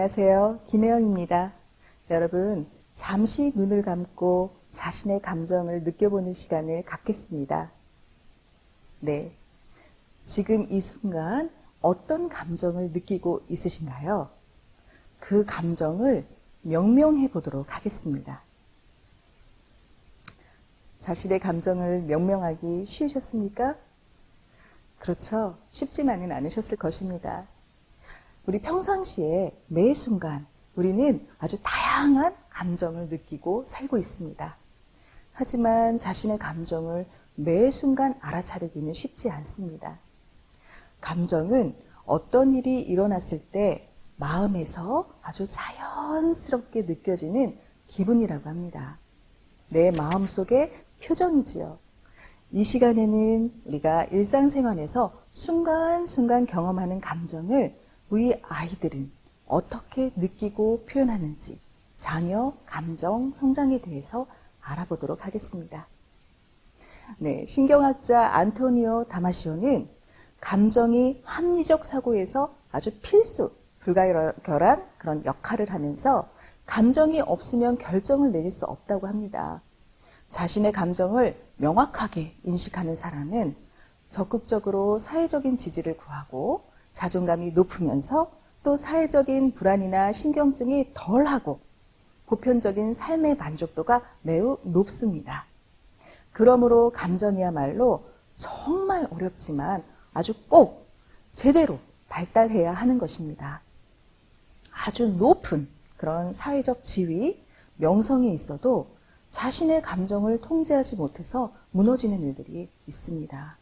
안녕하세요. 김혜영입니다. 여러분, 잠시 눈을 감고 자신의 감정을 느껴보는 시간을 갖겠습니다. 네, 지금 이 순간 어떤 감정을 느끼고 있으신가요? 그 감정을 명명해 보도록 하겠습니다. 자신의 감정을 명명하기 쉬우셨습니까? 그렇죠. 쉽지만은 않으셨을 것입니다. 우리 평상시에 매 순간 우리는 아주 다양한 감정을 느끼고 살고 있습니다. 하지만 자신의 감정을 매 순간 알아차리기는 쉽지 않습니다. 감정은 어떤 일이 일어났을 때 마음에서 아주 자연스럽게 느껴지는 기분이라고 합니다. 내 마음속의 표정이지요. 이 시간에는 우리가 일상생활에서 순간순간 경험하는 감정을 우리 아이들은 어떻게 느끼고 표현하는지 자녀 감정 성장에 대해서 알아보도록 하겠습니다. 네, 신경학자 안토니오 다마시오는 감정이 합리적 사고에서 아주 필수, 불가결한 그런 역할을 하면서 감정이 없으면 결정을 내릴 수 없다고 합니다. 자신의 감정을 명확하게 인식하는 사람은 적극적으로 사회적인 지지를 구하고 자존감이 높으면서 또 사회적인 불안이나 신경증이 덜하고 보편적인 삶의 만족도가 매우 높습니다. 그러므로 감정이야말로 정말 어렵지만 아주 꼭 제대로 발달해야 하는 것입니다. 아주 높은 그런 사회적 지위, 명성이 있어도 자신의 감정을 통제하지 못해서 무너지는 일들이 있습니다.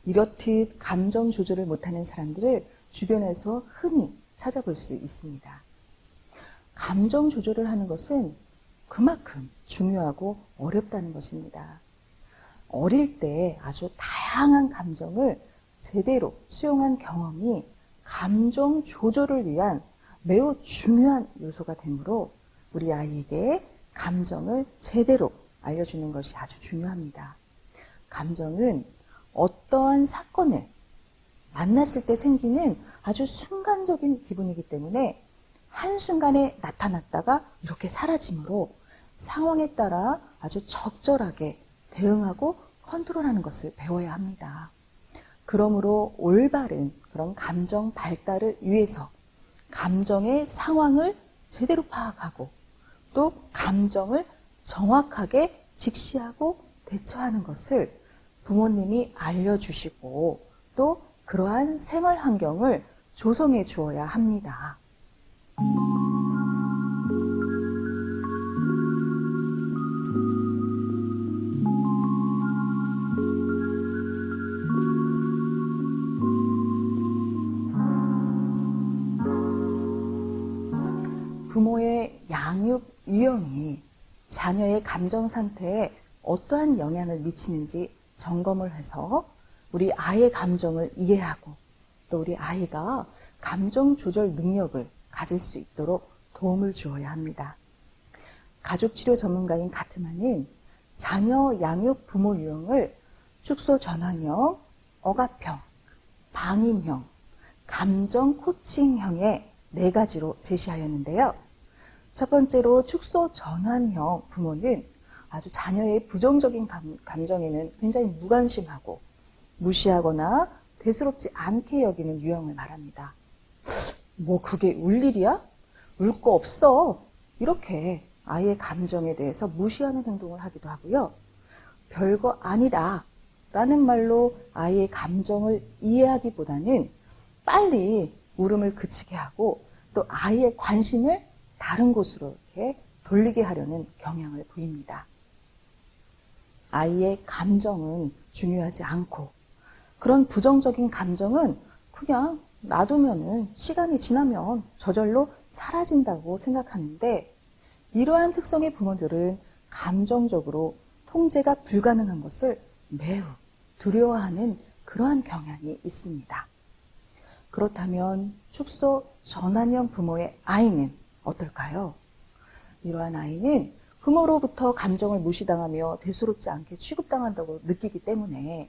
이렇듯 감정 조절을 못하는 사람들을 주변에서 흔히 찾아볼 수 있습니다. 감정 조절을 하는 것은 그만큼 중요하고 어렵다는 것입니다. 어릴 때 아주 다양한 감정을 제대로 수용한 경험이 감정 조절을 위한 매우 중요한 요소가 되므로 우리 아이에게 감정을 제대로 알려주는 것이 아주 중요합니다. 감정은 어떠한 사건을 만났을 때 생기는 아주 순간적인 기분이기 때문에 한순간에 나타났다가 이렇게 사라지므로 상황에 따라 아주 적절하게 대응하고 컨트롤하는 것을 배워야 합니다. 그러므로 올바른 그런 감정 발달을 위해서 감정의 상황을 제대로 파악하고 또 감정을 정확하게 직시하고 대처하는 것을 부모님이 알려주시고 또 그러한 생활 환경을 조성해 주어야 합니다. 부모의 양육 유형이 자녀의 감정 상태에 어떠한 영향을 미치는지 점검을 해서 우리 아이의 감정을 이해하고 또 우리 아이가 감정 조절 능력을 가질 수 있도록 도움을 주어야 합니다. 가족치료 전문가인 가트만은 자녀 양육 부모 유형을 축소 전환형, 억압형, 방임형, 감정 코칭형의 4가지로 제시하였는데요. 첫 번째로 축소 전환형 부모는 아주 자녀의 부정적인 감정에는 굉장히 무관심하고 무시하거나 대수롭지 않게 여기는 유형을 말합니다. 뭐 그게 울 일이야? 울 거 없어. 이렇게 아이의 감정에 대해서 무시하는 행동을 하기도 하고요. 별거 아니다 라는 말로 아이의 감정을 이해하기보다는 빨리 울음을 그치게 하고 또 아이의 관심을 다른 곳으로 이렇게 돌리게 하려는 경향을 보입니다. 아이의 감정은 중요하지 않고 그런 부정적인 감정은 그냥 놔두면은 시간이 지나면 저절로 사라진다고 생각하는데 이러한 특성의 부모들은 감정적으로 통제가 불가능한 것을 매우 두려워하는 그러한 경향이 있습니다. 그렇다면 축소 전환형 부모의 아이는 어떨까요? 이러한 아이는 부모로부터 감정을 무시당하며 대수롭지 않게 취급당한다고 느끼기 때문에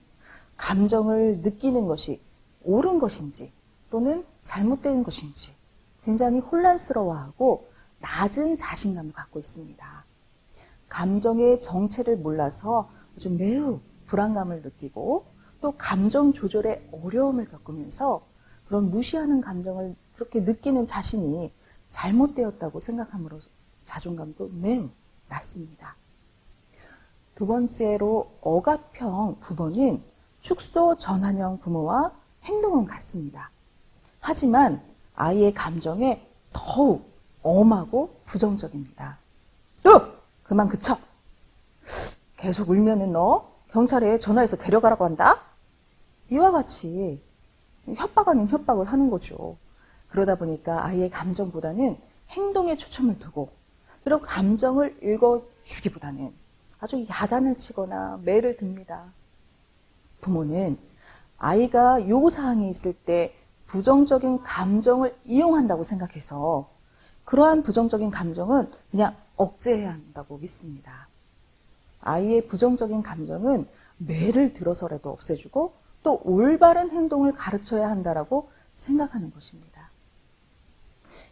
감정을 느끼는 것이 옳은 것인지 또는 잘못된 것인지 굉장히 혼란스러워하고 낮은 자신감을 갖고 있습니다. 감정의 정체를 몰라서 아주 매우 불안감을 느끼고 또 감정 조절에 어려움을 겪으면서 그런 무시하는 감정을 그렇게 느끼는 자신이 잘못되었다고 생각함으로 자존감도 매우 낮습니다. 두 번째로 억압형 부모는 축소 전환형 부모와 행동은 같습니다. 하지만 아이의 감정에 더욱 엄하고 부정적입니다. 그만 그쳐. 계속 울면은 너 경찰에 전화해서 데려가라고 한다? 이와 같이 협박 아닌 협박을 하는 거죠. 그러다 보니까 아이의 감정보다는 행동에 초점을 두고 그리고 감정을 읽어주기보다는 아주 야단을 치거나 매를 듭니다. 부모는 아이가 요구사항이 있을 때 부정적인 감정을 이용한다고 생각해서 그러한 부정적인 감정은 그냥 억제해야 한다고 믿습니다. 아이의 부정적인 감정은 매를 들어서라도 없애주고 또 올바른 행동을 가르쳐야 한다라고 생각하는 것입니다.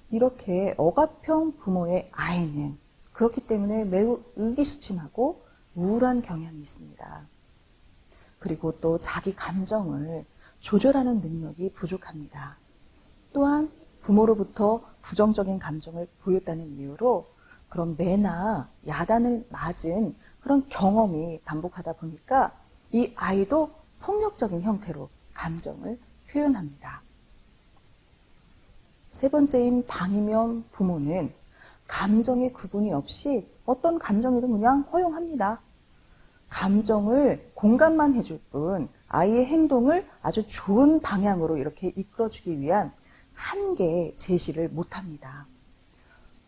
이렇게 억압형 부모의 아이는 그렇기 때문에 매우 의기소침하고 우울한 경향이 있습니다. 그리고 또 자기 감정을 조절하는 능력이 부족합니다. 또한 부모로부터 부정적인 감정을 보였다는 이유로 그런 매나 야단을 맞은 그런 경험이 반복하다 보니까 이 아이도 폭력적인 형태로 감정을 표현합니다. 세 번째인 방이면 부모는 감정의 구분이 없이 어떤 감정이든 그냥 허용합니다. 감정을 공감만 해줄 뿐 아이의 행동을 아주 좋은 방향으로 이렇게 이끌어주기 위한 한계 제시를 못합니다.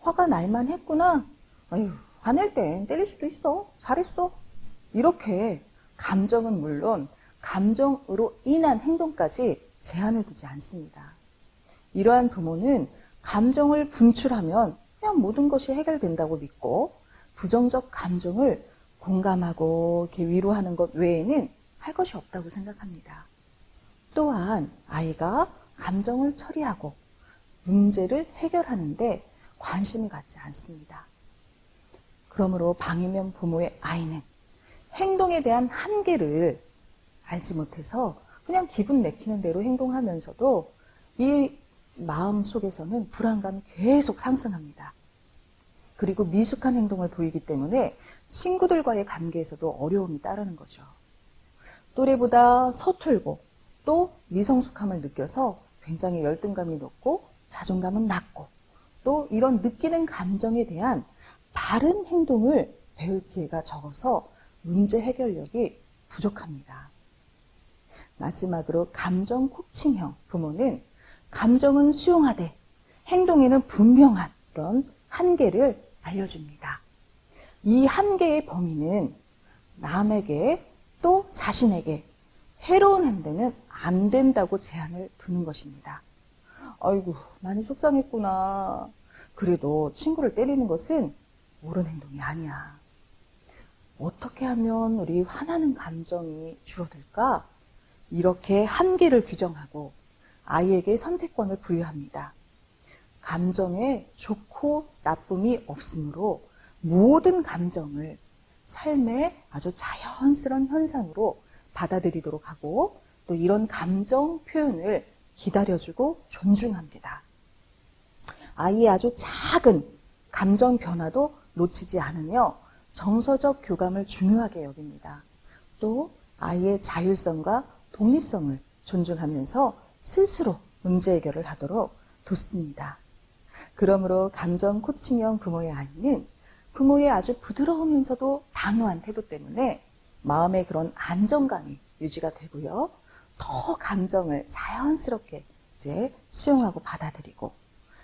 화가 날만 했구나. 아유, 화낼 땐 때릴 수도 있어. 잘했어. 이렇게 감정은 물론 감정으로 인한 행동까지 제한을 두지 않습니다. 이러한 부모는 감정을 분출하면 그냥 모든 것이 해결된다고 믿고 부정적 감정을 공감하고 이렇게 위로하는 것 외에는 할 것이 없다고 생각합니다. 또한 아이가 감정을 처리하고 문제를 해결하는데 관심을 갖지 않습니다. 그러므로 방이면 부모의 아이는 행동에 대한 한계를 알지 못해서 그냥 기분 내키는 대로 행동하면서도 이 마음 속에서는 불안감이 계속 상승합니다. 그리고 미숙한 행동을 보이기 때문에 친구들과의 관계에서도 어려움이 따르는 거죠. 또래보다 서툴고 또 미성숙함을 느껴서 굉장히 열등감이 높고 자존감은 낮고 또 이런 느끼는 감정에 대한 바른 행동을 배울 기회가 적어서 문제 해결력이 부족합니다. 마지막으로 감정 코칭형 부모는 감정은 수용하되 행동에는 분명한 그런 한계를 알려줍니다. 이 한계의 범위는 남에게 또 자신에게 해로운 행동은 안 된다고 제한을 두는 것입니다. 아이고, 많이 속상했구나. 그래도 친구를 때리는 것은 옳은 행동이 아니야. 어떻게 하면 우리 화나는 감정이 줄어들까? 이렇게 한계를 규정하고 아이에게 선택권을 부여합니다. 감정에 좋고 나쁨이 없으므로 모든 감정을 삶의 아주 자연스러운 현상으로 받아들이도록 하고 또 이런 감정 표현을 기다려주고 존중합니다. 아이의 아주 작은 감정 변화도 놓치지 않으며 정서적 교감을 중요하게 여깁니다. 또 아이의 자율성과 독립성을 존중하면서 스스로 문제 해결을 하도록 돕습니다. 그러므로 감정 코칭형 부모의 아이는 부모의 아주 부드러우면서도 단호한 태도 때문에 마음의 그런 안정감이 유지가 되고요. 더 감정을 자연스럽게 이제 수용하고 받아들이고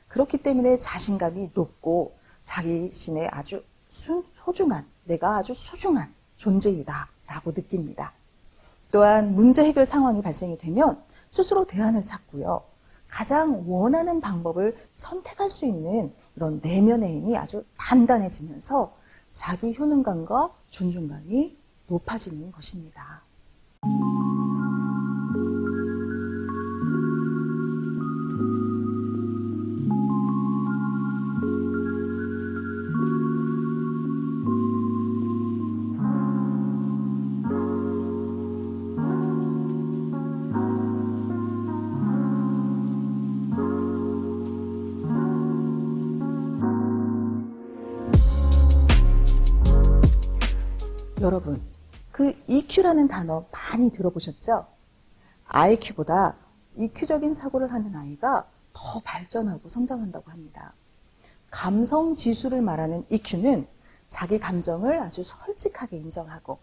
그렇기 때문에 자신감이 높고 자신의 아주 소중한, 내가 아주 소중한 존재이다 라고 느낍니다. 또한 문제 해결 상황이 발생이 되면 스스로 대안을 찾고요. 가장 원하는 방법을 선택할 수 있는 이런 내면의 힘이 아주 단단해지면서 자기 효능감과 존중감이 높아지는 것입니다. 여러분, 그 EQ라는 단어 많이 들어보셨죠? IQ보다 EQ적인 사고를 하는 아이가 더 발전하고 성장한다고 합니다. 감성 지수를 말하는 EQ는 자기 감정을 아주 솔직하게 인정하고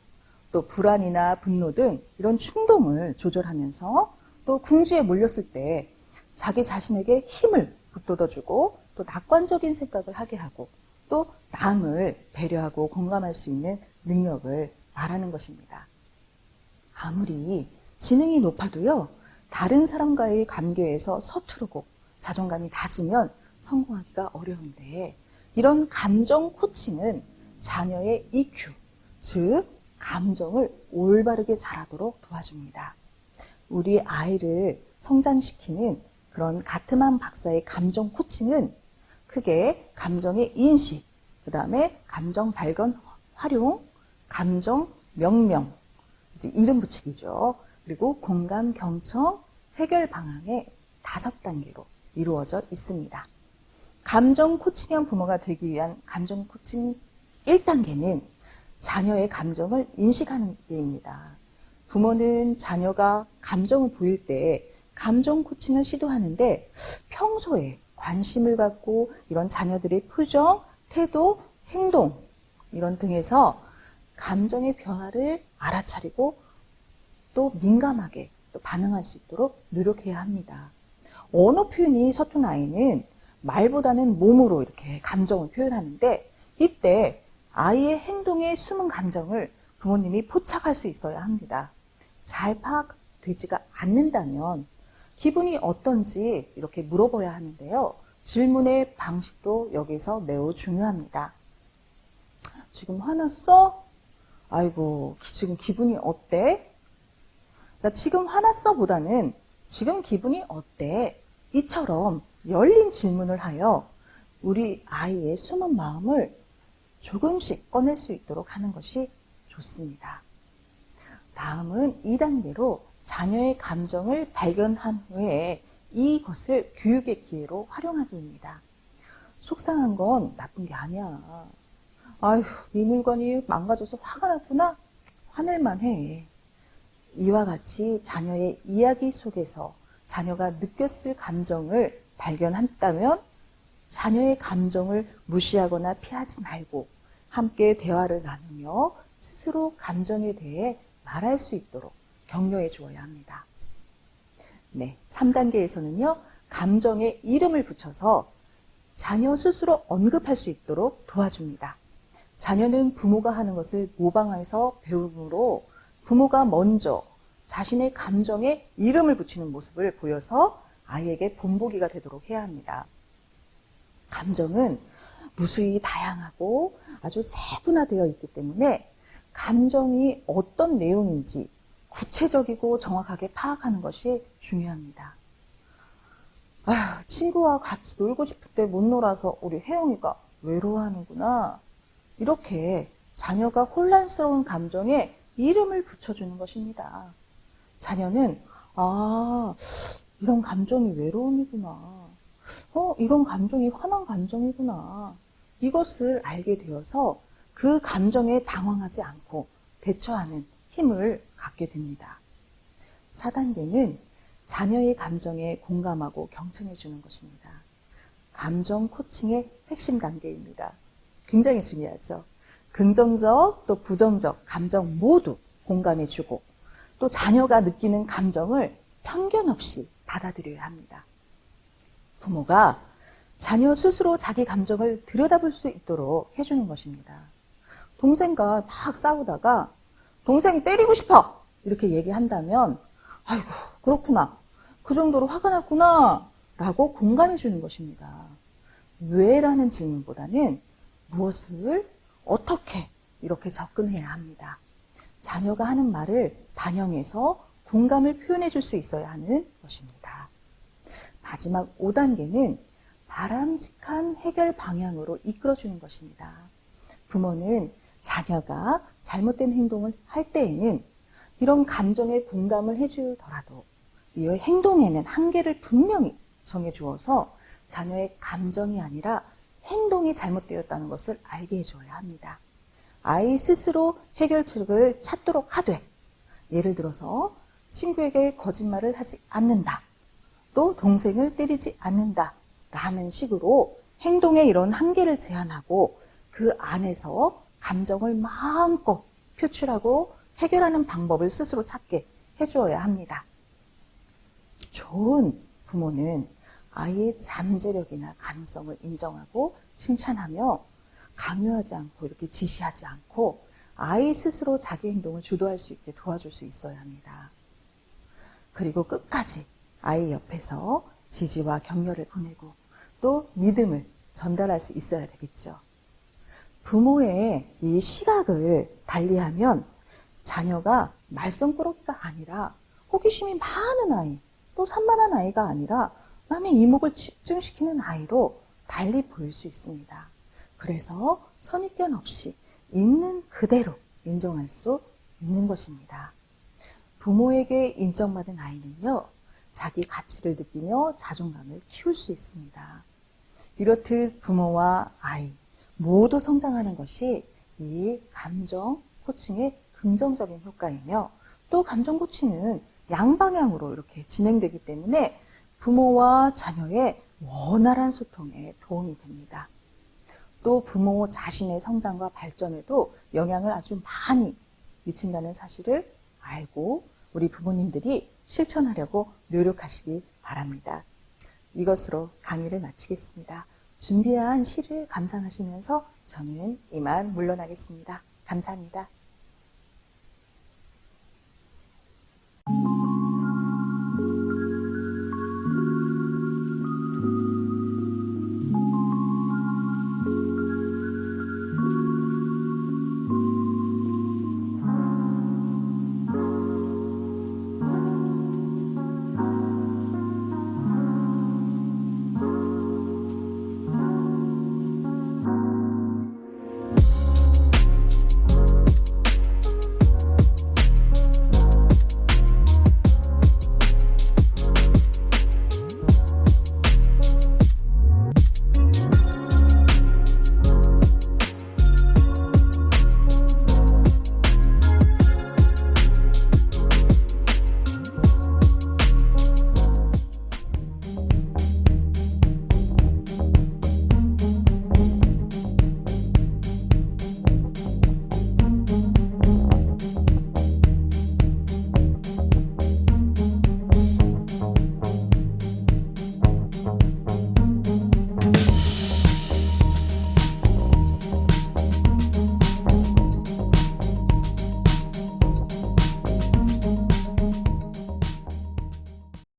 또 불안이나 분노 등 이런 충동을 조절하면서 또 궁지에 몰렸을 때 자기 자신에게 힘을 북돋아주고 또 낙관적인 생각을 하게 하고 또 남을 배려하고 공감할 수 있는 능력을 말하는 것입니다. 아무리 지능이 높아도요, 다른 사람과의 관계에서 서투르고 자존감이 낮으면 성공하기가 어려운데 이런 감정 코칭은 자녀의 EQ, 즉 감정을 올바르게 자라도록 도와줍니다. 우리 아이를 성장시키는 그런 가트만 박사의 감정 코칭은 크게 감정의 인식, 그 다음에 감정 발견 활용, 감정 명명, 이제 이름 붙이기죠. 그리고 공감 경청, 해결 방향의 5단계로 이루어져 있습니다. 감정 코칭형 부모가 되기 위한 감정 코칭 1단계는 자녀의 감정을 인식하는 게입니다. 부모는 자녀가 감정을 보일 때 감정 코칭을 시도하는데 평소에 관심을 갖고 이런 자녀들의 표정, 태도, 행동 이런 등에서 감정의 변화를 알아차리고 또 민감하게 또 반응할 수 있도록 노력해야 합니다. 언어 표현이 서툰 아이는 말보다는 몸으로 이렇게 감정을 표현하는데 이때 아이의 행동에 숨은 감정을 부모님이 포착할 수 있어야 합니다. 잘 파악되지가 않는다면 기분이 어떤지 이렇게 물어봐야 하는데요. 질문의 방식도 여기서 매우 중요합니다. 지금 화났어? 아이고, 지금 기분이 어때? 나 지금 화났어 보다는 지금 기분이 어때? 이처럼 열린 질문을 하여 우리 아이의 숨은 마음을 조금씩 꺼낼 수 있도록 하는 것이 좋습니다. 다음은 2단계로 자녀의 감정을 발견한 후에 이것을 교육의 기회로 활용하기입니다. 속상한 건 나쁜 게 아니야. 아휴, 이 물건이 망가져서 화가 났구나? 화낼만 해. 이와 같이 자녀의 이야기 속에서 자녀가 느꼈을 감정을 발견한다면 자녀의 감정을 무시하거나 피하지 말고 함께 대화를 나누며 스스로 감정에 대해 말할 수 있도록 격려해 주어야 합니다. 네, 3단계에서는요, 감정에 이름을 붙여서 자녀 스스로 언급할 수 있도록 도와줍니다. 자녀는 부모가 하는 것을 모방해서 배우므로 부모가 먼저 자신의 감정에 이름을 붙이는 모습을 보여서 아이에게 본보기가 되도록 해야 합니다. 감정은 무수히 다양하고 아주 세분화되어 있기 때문에 감정이 어떤 내용인지 구체적이고 정확하게 파악하는 것이 중요합니다. 아휴, 친구와 같이 놀고 싶을 때 못 놀아서 우리 혜영이가 외로워하는구나. 이렇게 자녀가 혼란스러운 감정에 이름을 붙여주는 것입니다. 자녀는 이런 감정이 외로움이구나. 이런 감정이 화난 감정이구나. 이것을 알게 되어서 그 감정에 당황하지 않고 대처하는 힘을 갖게 됩니다. 4단계는 자녀의 감정에 공감하고 경청해 주는 것입니다. 감정 코칭의 핵심 단계입니다. 굉장히 중요하죠. 긍정적 또 부정적 감정 모두 공감해 주고 또 자녀가 느끼는 감정을 편견 없이 받아들여야 합니다. 부모가 자녀 스스로 자기 감정을 들여다볼 수 있도록 해주는 것입니다. 동생과 막 싸우다가 동생 때리고 싶어! 이렇게 얘기한다면 아이고 그렇구나. 그 정도로 화가 났구나. 라고 공감해 주는 것입니다. 왜? 라는 질문보다는 무엇을 어떻게 이렇게 접근해야 합니다. 자녀가 하는 말을 반영해서 공감을 표현해 줄 수 있어야 하는 것입니다. 마지막 5단계는 바람직한 해결 방향으로 이끌어주는 것입니다. 부모는 자녀가 잘못된 행동을 할 때에는 이런 감정에 공감을 해주더라도 이 행동에는 한계를 분명히 정해주어서 자녀의 감정이 아니라 행동이 잘못되었다는 것을 알게 해줘야 합니다. 아이 스스로 해결책을 찾도록 하되, 예를 들어서 친구에게 거짓말을 하지 않는다, 또 동생을 때리지 않는다 라는 식으로 행동의 이런 한계를 제한하고 그 안에서 감정을 마음껏 표출하고 해결하는 방법을 스스로 찾게 해주어야 합니다. 좋은 부모는 아이의 잠재력이나 가능성을 인정하고 칭찬하며 강요하지 않고 이렇게 지시하지 않고 아이 스스로 자기 행동을 주도할 수 있게 도와줄 수 있어야 합니다. 그리고 끝까지 아이 옆에서 지지와 격려를 보내고 또 믿음을 전달할 수 있어야 되겠죠. 부모의 이 시각을 달리하면 자녀가 말썽꾸러기가 아니라 호기심이 많은 아이, 또 산만한 아이가 아니라 남의 이목을 집중시키는 아이로 달리 보일 수 있습니다. 그래서 선입견 없이 있는 그대로 인정할 수 있는 것입니다. 부모에게 인정받은 아이는요, 자기 가치를 느끼며 자존감을 키울 수 있습니다. 이렇듯 부모와 아이 모두 성장하는 것이 이 감정 코칭의 긍정적인 효과이며, 또 감정 코칭은 양방향으로 이렇게 진행되기 때문에 부모와 자녀의 원활한 소통에 도움이 됩니다. 또 부모 자신의 성장과 발전에도 영향을 아주 많이 미친다는 사실을 알고 우리 부모님들이 실천하려고 노력하시기 바랍니다. 이것으로 강의를 마치겠습니다. 준비한 시를 감상하시면서 저는 이만 물러나겠습니다. 감사합니다.